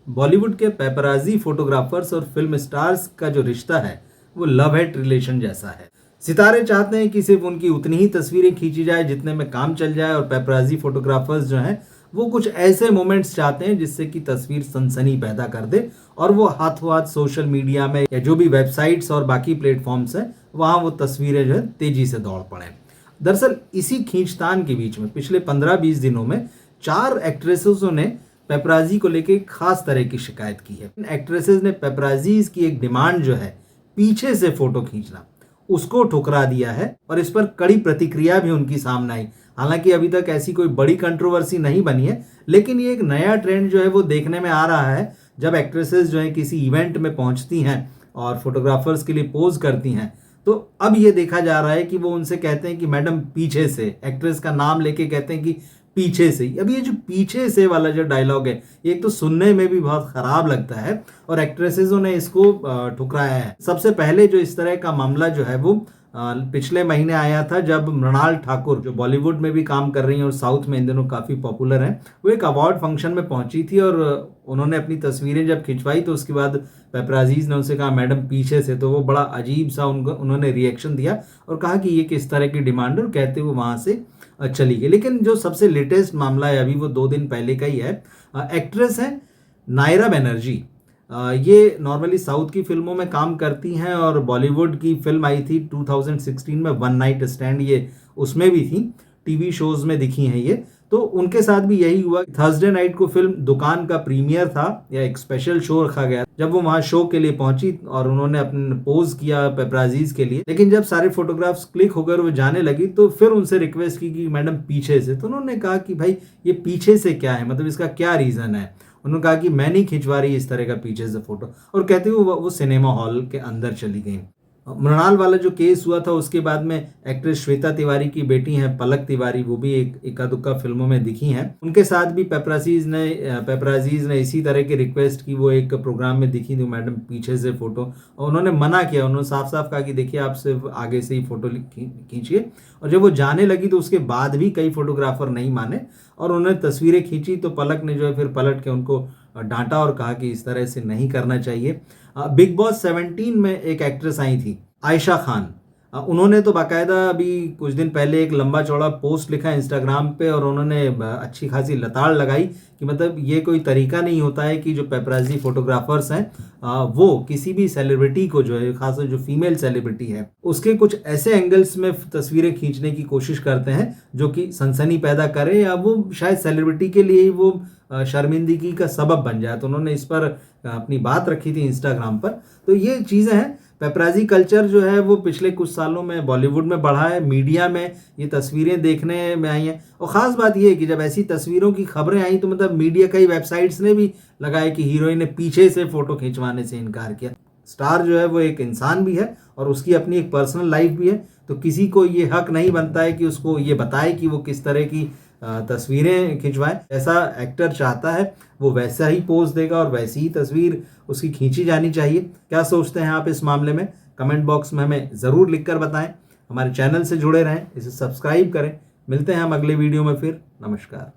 बॉलीवुड के paparazzi photographers और film stars का जो रिश्ता है वो लव हेट रिलेशन जैसा है। सितारे चाहते हैं कि सिर्फ उनकी उतनी ही तस्वीरें खींची जाए जितने में काम चल जाए, और पेपराजी फोटोग्राफर्स जो हैं वो कुछ ऐसे मोमेंट्स चाहते हैं जिससे कि तस्वीर सनसनी पैदा कर दे और वो हाथों हाथ सोशल मीडिया में या जो भी वेबसाइट्स और बाकी प्लेटफॉर्म्स हैं वहाँ वो तस्वीरें जो है तेजी से दौड़ पड़ें। दरअसल इसी खींचतान के बीच में पिछले 15-20 दिनों में 4 एक्ट्रेसेसों ने पेपराजी को लेकर खास तरह की शिकायत की है। इन एक्ट्रेसेस ने पेपराजीज की एक डिमांड जो है पीछे से फोटो खींचना, उसको ठुकरा दिया है और इस पर कड़ी प्रतिक्रिया भी उनकी सामने आई। हालांकि अभी तक ऐसी कोई बड़ी कंट्रोवर्सी नहीं बनी है, लेकिन ये एक नया ट्रेंड जो है वो देखने में आ रहा है। जब एक्ट्रेसेस जो है किसी इवेंट में पहुंचती हैं और फोटोग्राफर्स के लिए पोज करती हैं, तो अब ये देखा जा रहा है कि वो उनसे कहते हैं कि मैडम पीछे से, एक्ट्रेस का नाम लेके कहते हैं कि पीछे से। अब ये जो पीछे से वाला जो डायलॉग है, एक तो सुनने में भी बहुत खराब लगता है और एक्ट्रेसेसों ने इसको ठुकराया है। सबसे पहले जो इस तरह का मामला जो है वो पिछले महीने आया था, जब मृणाल ठाकुर जो बॉलीवुड में भी काम कर रही हैं और साउथ में इन दिनों काफ़ी पॉपुलर हैं, वो एक अवार्ड फंक्शन में पहुंची थी और उन्होंने अपनी तस्वीरें जब खिंचवाई तो उसके बाद पेपराजीज ने उनसे कहा मैडम पीछे से, तो वो बड़ा अजीब सा उन्होंने रिएक्शन दिया और कहा कि ये किस तरह की डिमांड है, और कहते हुए वहाँ से चली गई। लेकिन जो सबसे लेटेस्ट मामला है अभी वो 2 दिन पहले का ही है। एक्ट्रेस है नायरा बनर्जी, ये नॉर्मली साउथ की फिल्मों में काम करती हैं और बॉलीवुड की फिल्म आई थी 2016 में वन नाइट स्टैंड, ये उसमें भी थी, टीवी शोज में दिखी हैं ये। तो उनके साथ भी यही हुआ। थर्सडे नाइट को फिल्म दुकान का प्रीमियर था या एक स्पेशल शो रखा गया। जब वो वहां शो के लिए पहुंची और उन्होंने अपने पोज किया पेपराजीज के लिए, लेकिन जब सारे फोटोग्राफ्स क्लिक होकर वो जाने लगी तो फिर उनसे रिक्वेस्ट की कि मैडम पीछे से। तो उन्होंने कहा कि भाई ये पीछे से क्या है, मतलब इसका क्या रीजन है। उन्होंने कहा कि मैं नहीं खिंचवा रही इस तरह का पीछे से फोटो, और कहते हुए वो सिनेमा हॉल के अंदर चली गई। मृणाल वाला जो केस हुआ था उसके बाद में एक्ट्रेस श्वेता तिवारी की बेटी हैं पलक तिवारी, वो भी एक इक्का दुक्का फिल्मों में दिखी हैं। उनके साथ भी पेपराजीज ने इसी तरह की रिक्वेस्ट की, वो एक प्रोग्राम में दिखी थी मैडम पीछे से फोटो, और उन्होंने मना किया। उन्होंने साफ साफ कहा कि देखिए आप सिर्फ आगे से ही फोटो खींचिए। और जब वो जाने लगी तो उसके बाद भी कई फोटोग्राफर नहीं माने और उन्होंने तस्वीरें खींची, तो पलक ने जो है फिर पलट के उनको डांटा और कहा कि इस तरह से नहीं करना चाहिए। बिग बॉस 17 में एक एक्ट्रेस आई थी आयशा खान, उन्होंने तो बाकायदा अभी कुछ दिन पहले एक लंबा चौड़ा पोस्ट लिखा इंस्टाग्राम पे और उन्होंने अच्छी खासी लताड़ लगाई कि मतलब ये कोई तरीका नहीं होता है कि जो पेपराजी फोटोग्राफर्स हैं वो किसी भी सेलिब्रिटी को जो है, खासकर जो फीमेल सेलिब्रिटी है, उसके कुछ ऐसे एंगल्स में तस्वीरें खींचने की कोशिश करते हैं जो कि सनसनी पैदा करे या वो शायद सेलिब्रिटी के लिए ही वो शर्मिंदगी का सबब बन जाए। तो उन्होंने इस पर अपनी बात रखी थी इंस्टाग्राम पर। तो ये चीज़ें हैं, पेपराजी कल्चर जो है वो पिछले कुछ सालों में बॉलीवुड में बढ़ा है, मीडिया में ये तस्वीरें देखने में आई हैं। और ख़ास बात ये है कि जब ऐसी तस्वीरों की खबरें आई तो मतलब मीडिया, कई वेबसाइट्स ने भी लगाया कि हीरोइन ने पीछे से फ़ोटो खिंचवाने से इनकार किया। स्टार जो है वो एक इंसान भी है और उसकी अपनी एक पर्सनल लाइफ भी है, तो किसी को ये हक नहीं बनता है कि उसको ये बताए कि वो किस तरह की तस्वीरें खिंचवाएं। ऐसा एक्टर चाहता है वो वैसा ही पोज देगा और वैसी ही तस्वीर उसकी खींची जानी चाहिए। क्या सोचते हैं आप इस मामले में? कमेंट बॉक्स में हमें ज़रूर लिखकर बताएं। हमारे चैनल से जुड़े रहें, इसे सब्सक्राइब करें। मिलते हैं हम अगले वीडियो में फिर। नमस्कार।